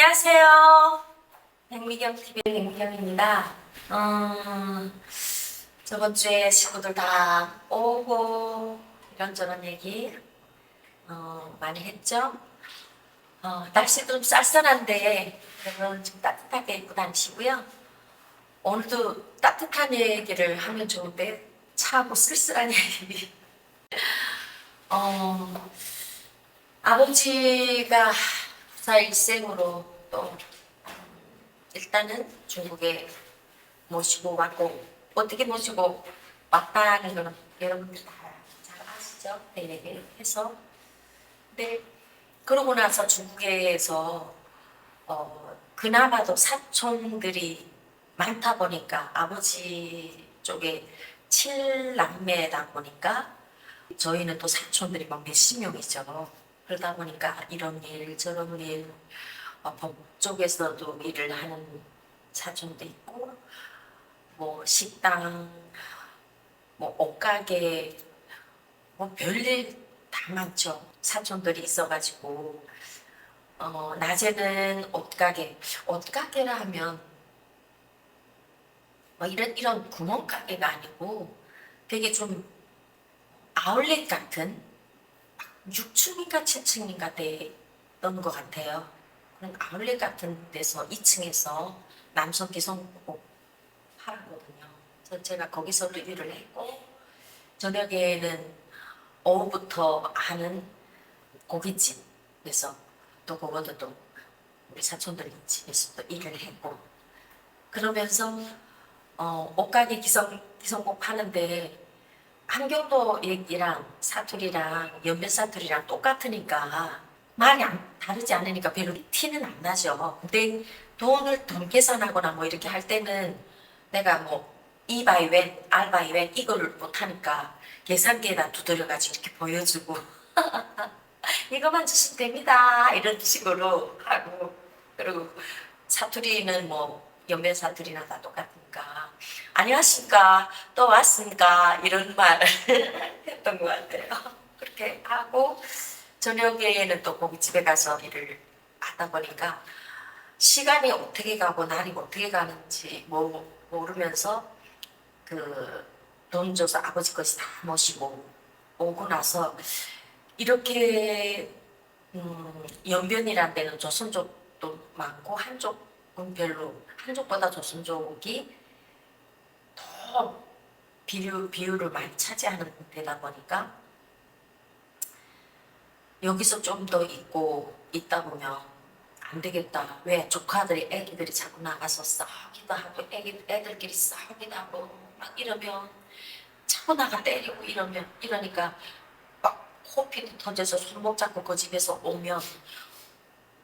안녕하세요. 백미경 TV의 백미경입니다. 저번 주에 친구들 다 오고 이런저런 얘기 많이 했죠. 날씨도 좀 쌀쌀한데 여러분 좀 따뜻하게 입고 다니시고요. 오늘도 따뜻한 얘기를 하면 좋은데 차고 쓸쓸한 얘기. 어, 아버지가 부사 일생으로 또 일단은 중국에 모시고 왔고 어떻게 모시고 왔다는 거는 여러분들 다 잘 아시죠? 네네 해서 네 그러고 나서 중국에서 그나마도 사촌들이 많다 보니까 아버지 쪽에 7남매다 보니까 저희는 또 사촌들이 막 몇십 명이죠. 그러다 보니까 이런 일 저런 일 법 쪽에서도 일을 하는 사촌도 있고 뭐 식당 뭐 옷가게 뭐 별일 다 많죠. 사촌들이 있어가지고 낮에는 옷가게라 하면 뭐 이런 구멍가게가 아니고 되게 좀 아울렛 같은 6층인가 7층인가 되던 것 같아요. 그런 아울렛 같은 데서 2층에서 남성 기성복 팔았거든요. 그래서 제가 거기서도 일을 했고 저녁에는 오후부터 하는 고깃집에서 또 그것도 또 우리 사촌들 집에서 또 일을 했고 그러면서 옷가게 기성복 파는데 한경도이랑 사투리랑 연변 사투리랑 똑같으니까 말이 다르지 않으니까 별로 티는 안 나죠. 근데 돈 계산하거나 뭐 이렇게 할 때는 내가 뭐 이 바이 웬, 알 바이 웬 이걸 못하니까 계산기에다 두드려가지고 이렇게 보여주고 이거만 주시면 됩니다. 이런 식으로 하고 그리고 사투리는 뭐 연변 사투리나 다 똑같으니까 안녕하십니까 또 왔습니까 이런 말 했던 것 같아요. 그렇게 하고 저녁에는 또 고깃집에 가서 일을 하다 보니까 시간이 어떻게 가고 날이 어떻게 가는지 모르면서 그 돈 줘서 아버지 것이 다 모시고 오고 나서 이렇게 연변이란 데는 조선족도 많고 한족은 별로 한족보다 조선족이 더 비율을 많이 차지하는 데다 보니까 여기서 좀 더 있다 보면 안 되겠다. 왜 조카들이 애기들이 자꾸 나가서 싸우기도 하고 애들끼리 싸우기도 하고 막 이러면 자꾸 나가 때리고 이러니까 막 코피도 터져서 손목 잡고 그 집에서 오면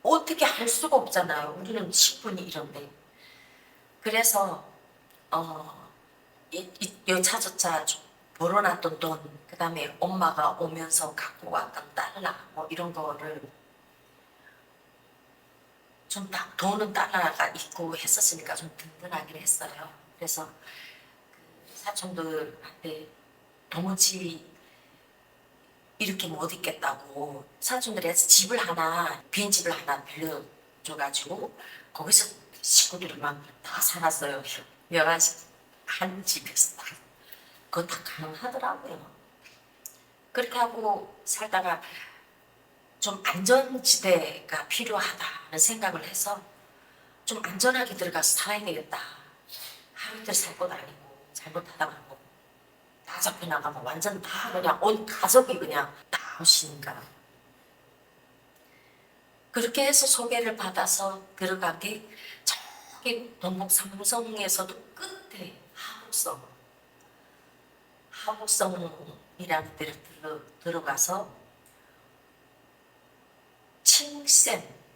어떻게 할 수가 없잖아요. 우리는 10분이 이런데. 그래서 여차저차 벌어놨던 돈, 그 다음에 엄마가 오면서 갖고 왔던 달러 뭐 이런 거를 좀 돈은 달러가 있고 했었으니까 좀 든든하긴 했어요. 그래서 그 사촌들한테 도무지 이렇게 못 있겠다고 사촌들이 해서 빈 집을 하나 빌려줘가지고 거기서 식구들만 다 살았어요. 11시 한 집에서 다. 그거 다 가능하더라고요. 그렇게 하고 살다가 좀 안전지대가 필요하다는 생각을 해서 좀 안전하게 들어가서 살아야 되겠다. 하루 이틀 살 것 아니고 잘못하다가 뭐다 잡혀나가면 완전 다 그냥 온 가족이 그냥 다 오시니까. 그렇게 해서 소개를 받아서 들어간 게 저기 동북 삼성에서도 끝에 하북성이라는 데를 들어가서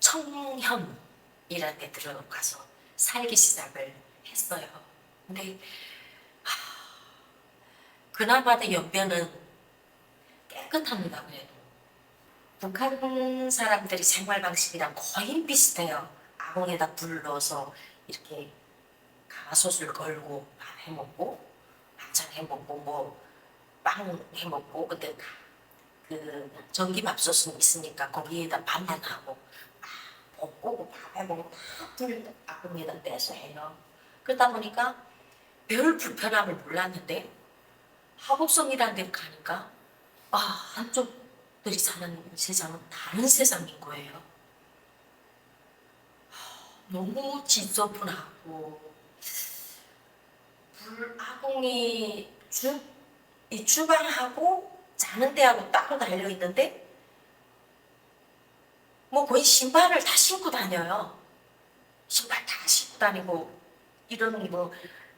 청현이라는 데 들어가서 살기 시작을 했어요. 근데 그나마도 연변은 깨끗합니다. 그래도 북한 사람들이 생활 방식이랑 거의 비슷해요. 아궁에다 불 넣어서 이렇게 가마솥을 걸고 밥 해먹고 반찬 해먹고 뭐 빵 해먹고 근데 그 전기밥솥은 있으니까 거기에다 밥만 하고 못 보고 밥해 먹고 다불 아궁이다 떼서 해요. 그러다 보니까 별 불편함을 몰랐는데 하곡성이라는 데를 가니까 한쪽들이 사는 세상은 다른 세상인 거예요. 너무 지저분하고 불아궁이 이 주방하고 자는 데하고 따로 달려 있는데 뭐 거의 신발을 다 신고 다녀요. 신발 다 신고 다니고 이런 뭐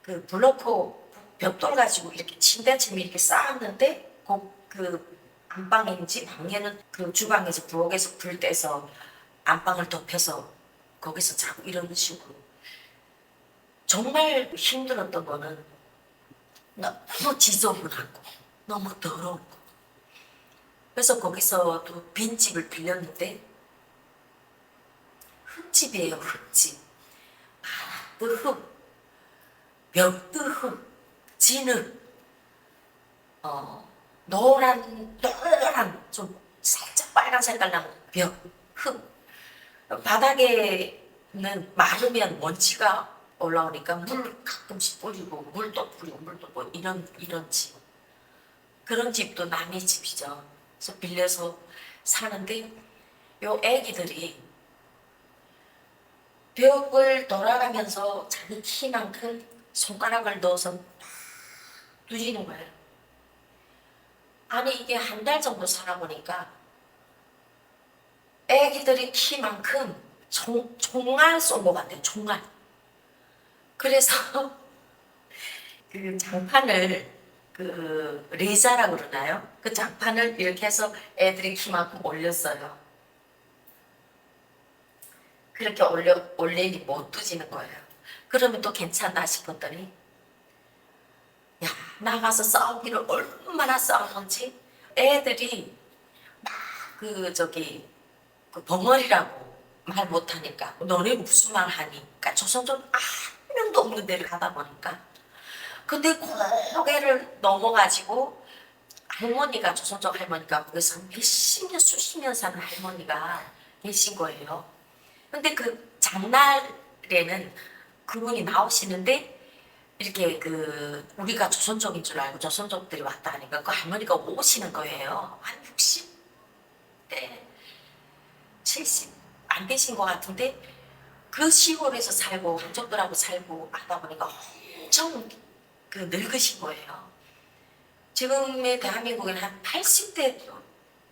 그 블로코 벽돌 가지고 이렇게 침대처럼 이렇게 쌓았는데 그 안방인지 방에는 그 주방에서 부엌에서 불 떼서 안방을 덮여서 거기서 자고 이런 식으로 정말 힘들었던 거는 너무 지저분하고 너무 더럽고 그래서 거기서도 빈집을 빌렸는데 흙집이에요. 흙집. 바닥도 흙, 벽도 흙, 진흙, 노란 좀 살짝 빨간 색깔 나는 벽, 흙. 바닥에는 마르면 먼지가 올라오니까 물 가끔씩 뿌리고 물도 뿌리고 물도 뿌리고 이런 집. 그런 집도 남의 집이죠. 그래서 빌려서 사는데 요 애기들이 벽을 돌아가면서 자기 키만큼 손가락을 넣어서 누리는 거예요. 아니 이게 한 달 정도 살아보니까 애기들이 키만큼 총알 쏜 것 같아요. 총알. 그래서 그 장판을 그 레자라 그러나요? 그 장판을 이렇게 해서 애들이 키만큼 올렸어요. 그렇게 올리니 못 두지는 거예요. 그러면 또 괜찮나 싶었더니 야 나가서 싸우기를 얼마나 싸우는지 애들이 막 그 벙어리라고 말 못하니까 너네 무슨 말 하니? 그러니까 조선족 한 명도 없는 데를 가다 보니까 근데 고개를 넘어가지고 할머니가 조선족 할머니가 거기서 몇십 년 수십 년 사는 할머니가 계신 거예요. 근데 그 장날에는 그분이 나오시는데 이렇게 그 우리가 조선족인 줄 알고 조선족들이 왔다 하니까 그 할머니가 오시는 거예요. 한 60대 70 안 되신 것 같은데 그 시골에서 살고 한족들하고 살고 하다 보니까 엄청 그 늙으신 거예요. 지금의 대한민국에는 한 80대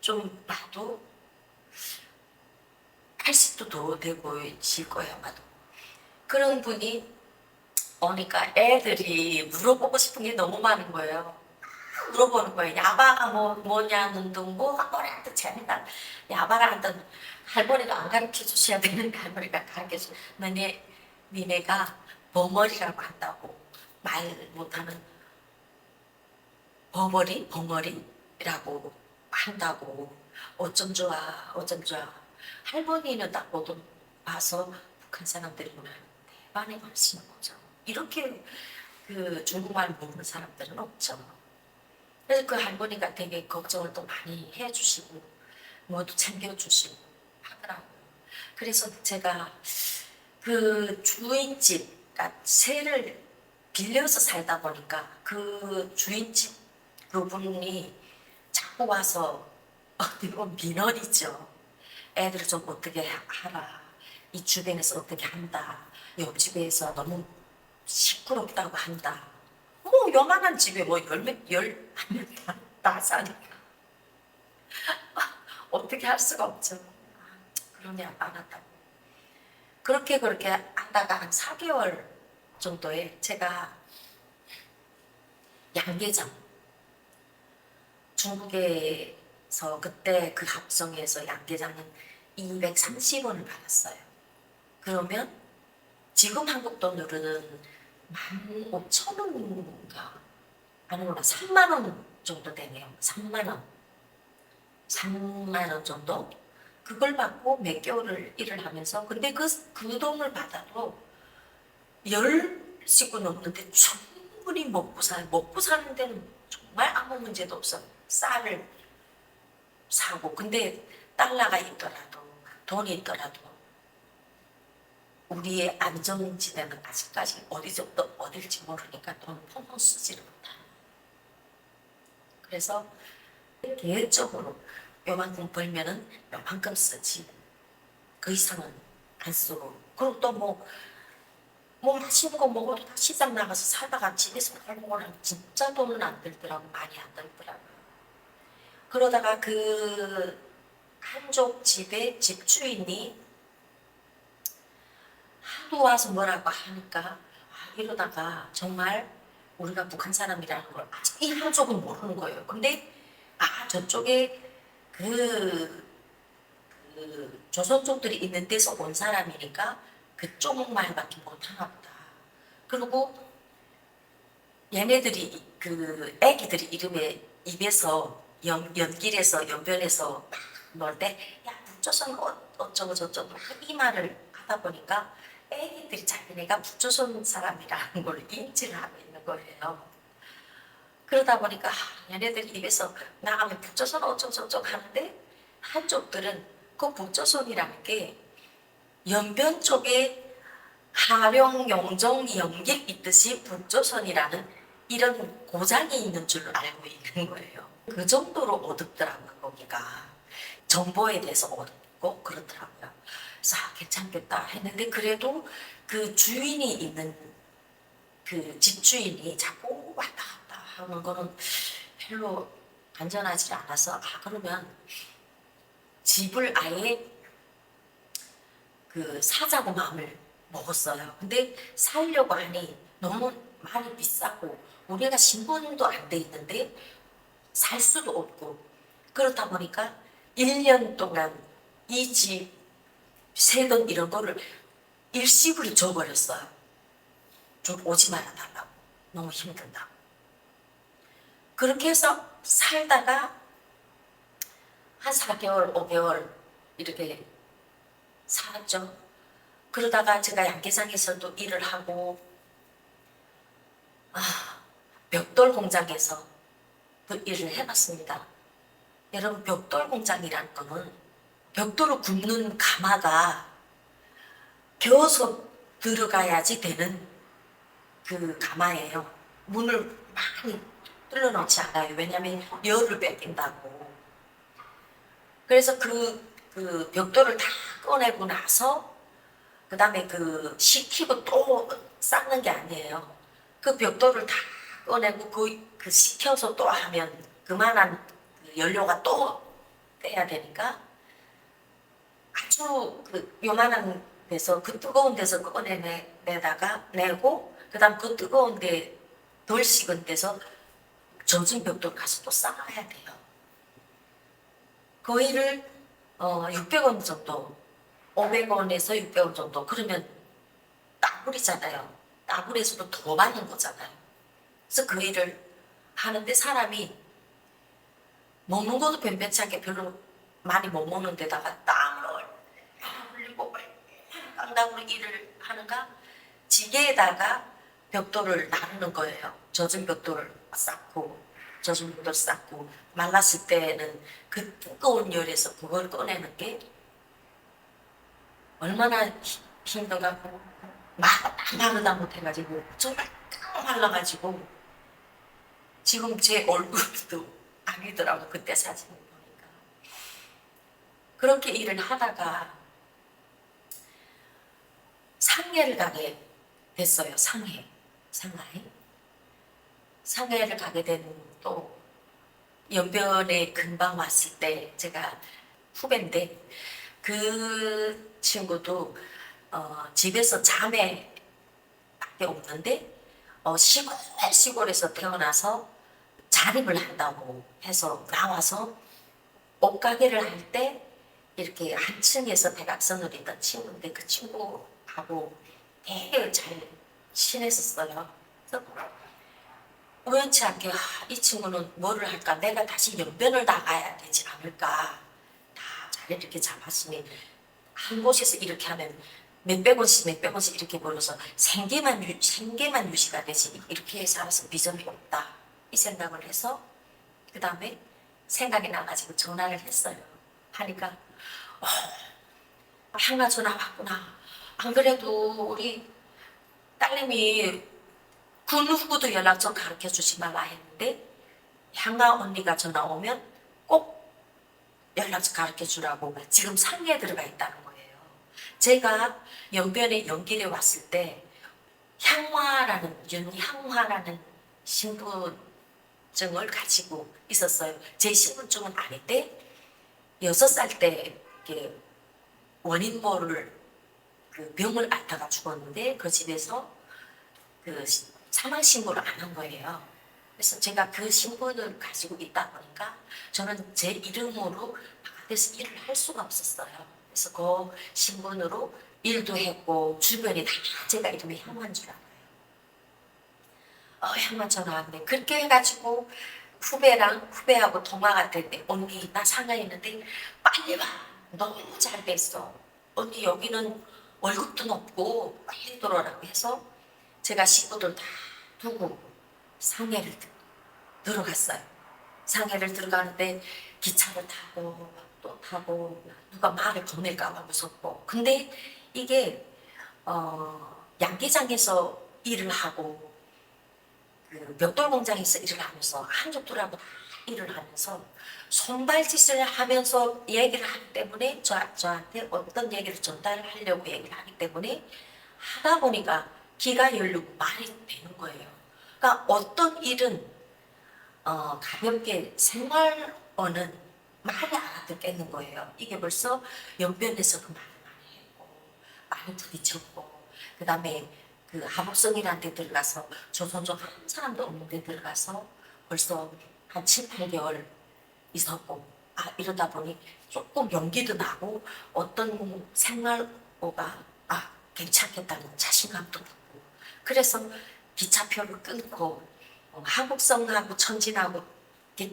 좀 봐도 80도 더 되고 있을 거예요 아마도. 그런 분이 오니까 애들이 물어보고 싶은 게 너무 많은 거예요. 물어보는 거예요. 야바가 뭐냐는 둥 뭐라도 재밌다. 야바가 하던 할머니가 안 가르쳐 주셔야 되는데 할머니가 가르쳐 주. 니네가 벙어리라고 한다고 말 못하는 벙어리라고 한다고 어쩜 좋아 어쩜 좋아. 할머니는 딱 봐서 북한 사람들이구나 대반에 가르치는 거죠. 이렇게 그 중국말 모르는 사람들은 없죠. 그래서 그 할머니가 되게 걱정을 또 많이 해주시고 뭐도 챙겨주시고 하더라고요. 그래서 제가 그 주인집, 그러니까 새를 빌려서 살다 보니까 그 주인집 그분이 자꾸 와서 이건 민원이죠. 애들을 좀 어떻게 하라. 이 주변에서 어떻게 한다. 옆집에서 너무 시끄럽다고 한다. 뭐 요만한 집에 뭐 열한 다 사니까 어떻게 할 수가 없죠. 그러냐 안 한다고. 그렇게 하다가 한 4개월 정도에 제가 양계장 중국에서 그때 그 합성에서 양계장은 230원을 받았어요. 그러면 지금 한국 돈으로는 15,000원인가 아니구나 3만 원 정도 되네요. 3만 원 정도 그걸 받고 몇 개월을 일을 하면서 근데 그 돈을 받아도 10식구 넘는데 충분히 먹고 사는 데는 정말 아무 문제도 없어. 쌀을 사고 근데 달러가 있더라도 돈이 있더라도 우리의 안전지대는 아직까지 어딜지 모르니까 돈 펑펑 쓰지를 못해. 그래서 계획적으로 요만큼 벌면은 요만큼 쓰지. 그 이상은 안 쓰고. 그리고 또 뭐 맛있는 거 먹어도 다 시장 나가서 사다가 집에서 팔먹으라면 진짜 돈은 안 들더라고. 많이 안 들더라고. 그러다가 그 한쪽 집의 집주인이 하도 와서 뭐라고 하니까 이러다가 정말 우리가 북한 사람이라는 걸 아직 이 한쪽은 모르는 거예요. 근데 저쪽에 그, 그 조선족들이 있는 데서 온 사람이니까 그쪽 말밖에 못하나 보다. 그리고 얘네들이 그 애기들이 이름에 입에서 연길에서 연변에서 놀 때 야 북조선 어쩌고 저쩌고 이 말을 하다 보니까 애기들이 자기네가 북조선 사람이라는 걸 인지를 하고 있는 거예요. 그러다 보니까 얘네들 입에서 나가면 북조선 어쩌고 저쩌고 하는데 한쪽들은 그 북조선이라는 게 연변 쪽에 하룡, 용종, 연길 있듯이 북조선이라는 이런 고장이 있는 줄 알고 있는 거예요. 그 정도로 어둡더라고요, 거기가. 정보에 대해서 어둡고 그렇더라고요. 그래서 괜찮겠다 했는데 그래도 그 주인이 있는 그 집주인이 자꾸 왔다 갔다 하는 거는 별로 안전하지 않아서 그러면 집을 아예 그 사자고 마음을 먹었어요. 근데 살려고 하니 너무 많이 비싸고 우리가 신분도 안 돼 있는데 살 수도 없고 그렇다 보니까 1년 동안 이 집 세금 이런 거를 일시불로 줘버렸어요. 좀 오지 말아달라고. 너무 힘든다고. 그렇게 해서 살다가 한 4개월, 5개월 이렇게 살았죠. 그러다가 제가 양계장에서도 일을 하고 벽돌 공장에서 그 일을 해봤습니다. 여러분 벽돌 공장이라는 거는 벽돌을 굽는 가마가 겨워서 들어가야지 되는 그 가마예요. 문을 많이 뚫어놓지 않아요. 왜냐하면 열을 뺏긴다고. 그래서 그 벽돌을 다 꺼내고 나서 그 다음에 그 식히고 또 쌓는 게 아니에요. 그 벽돌을 다 꺼내고 그 식혀서 또 하면 그만한 연료가 또 빼야 되니까 아주 그 요만한 데서 그 뜨거운 데서 꺼내다가 내고 그 다음 그 뜨거운 데 덜 식은 데서 젖은 벽돌 가서 또 쌓아야 돼요. 그 일을 600원 정도 500원에서 600원 정도 그러면 따블이잖아요. 따블에서도 더 많은 거잖아요. 그래서 그 일을 하는데 사람이 먹는 것도 변변치 않게 별로 많이 못 먹는 데다가 땀을 흘리고 깡당으로 일을 하는가 지게에다가 벽돌을 나르는 거예요. 젖은 벽돌을 쌓고 젖은 벽돌 쌓고 말랐을 때는 그 뜨거운 열에서 그걸 꺼내는 게 얼마나 힘든가 마르다 못해가지고 정말 깡 말라가지고 지금 제 얼굴도 아니더라고 그때 사진을 보니까 그렇게 일을 하다가 상해를 가게 됐어요. 상해를 가게 된 또 연변에 금방 왔을 때 제가 후배인데 그 친구도 집에서 자매밖에 없는데 시골에서 태어나서 자립을 한다고 해서 나와서 옷가게를 할 때 이렇게 한 층에서 대각선으로 있던 친구인데 그 친구하고 되게 잘 친했었어요. 그래서 우연치 않게 이 친구는 뭐를 할까 내가 다시 연변을 나가야 되지 않을까 다 자리를 이렇게 잡았으니 한 곳에서 이렇게 하면 몇백 원씩 이렇게 벌어서 생계만 유지가 되지 이렇게 살아서 비전이 없다 이 생각을 해서 그 다음에 생각이 나가지고 전화를 했어요. 하니까 한가 전화 왔구나. 안 그래도 우리 딸내미 그 누구도 연락 좀 가르쳐 주지 말라 했는데 향아 언니가 전화 오면 꼭 연락 좀 가르쳐 주라고 지금 상계에 들어가 있다는 거예요. 제가 연변에 연길에 왔을 때 윤향화라는 신분증을 가지고 있었어요. 제 신분증은 아닌데 6살 때 이렇게 원인 모를 그 병을 앓다가 죽었는데 그 집에서 그 사망 신고를 안 한 거예요. 그래서 제가 그 신분을 가지고 있다 보니까 저는 제 이름으로 바깥에서 일을 할 수가 없었어요. 그래서 그 신분으로 일도 했고 주변이 다 제가 이름이 향한 줄 알아요. 향만 전화 왔네. 그렇게 해가지고 후배하고 통화가 됐는데 언니 나 상하에 있는데 빨리 와. 너무 잘 됐어. 언니 여기는 월급도 높고 빨리 들어오라고 해서 제가 식구들 다 두고 상해를 들어갔어요. 상해를 들어가는데 기차를 타고 또 타고 누가 말을 보낼까 봐 무섭고 근데 이게 양계장에서 일을 하고 그 벽돌 공장에서 일을 하면서 한족들하고 일을 하면서 손발짓을 하면서 얘기를 하기 때문에 저한테 어떤 얘기를 전달하려고 얘기를 하기 때문에 하다 보니까 기가 열리고 말이 되는 거예요. 그러니까 어떤 일은 가볍게 생활어는 많이 알아듣겠는 거예요. 이게 벌써 연변에서도 많이 했고 많이 부딪혔고 그 다음에 그 하복성이라는 데 들어가서 조선족 한 사람도 없는 데 들어가서 벌써 한 7, 8개월 있었고 이러다 보니 조금 용기도 나고 어떤 생활고가 괜찮겠다는 자신감도 붙고 그래서 기차표를 끊고 한국성하고 천진하고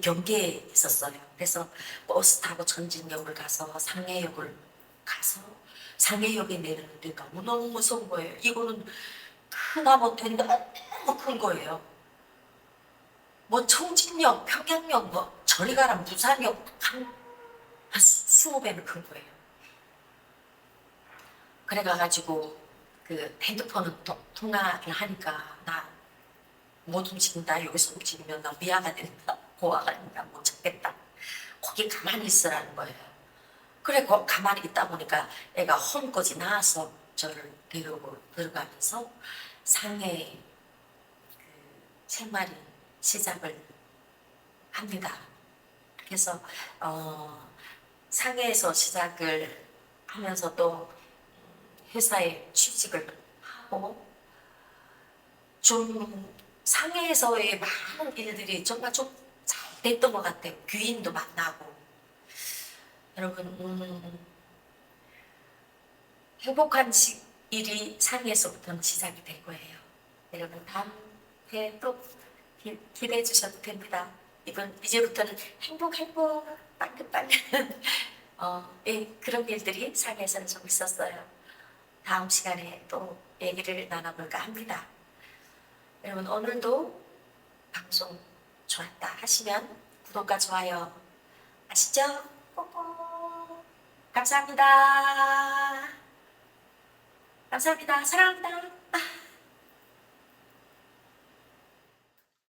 경계에 있었어요. 그래서 버스 타고 천진역을 가서 상해역을 가서 상해역에 내리는데 너무너무 무서운 거예요. 이거는 크다 못했는데 너무 큰 거예요. 뭐 청진역, 평양역, 뭐 저리 가라 부산역 한 20배는 큰 거예요. 그래가지고 그 핸드폰은 통화를 하니까 나 못 움직인다 여기서 움직이면 나 미아가 된다 고아가 된다 못 찾겠다 거기 가만히 있으라는 거예요. 그래 가만히 있다 보니까 애가 홈까지 나와서 저를 데리고 들어가면서 상해 그 생활이 시작을 합니다. 그래서 상해에서 시작을 하면서 또 회사에 취직을 하고 좀 상해에서의 많은 일들이 정말 좀 잘 됐던 것 같아요. 귀인도 만나고 여러분 행복한 일이 상해에서부터는 시작이 될 거예요. 여러분 다음 회에 또 기대해 주셔도 됩니다. 이제부터는 행복 빨리 예, 그런 일들이 상해에서는 좀 있었어요. 다음 시간에 또 얘기를 나눠볼까 합니다. 여러분 오늘도 방송 좋았다 하시면 구독과 좋아요 아시죠? 꼭 감사합니다. 감사합니다. 사랑합니다.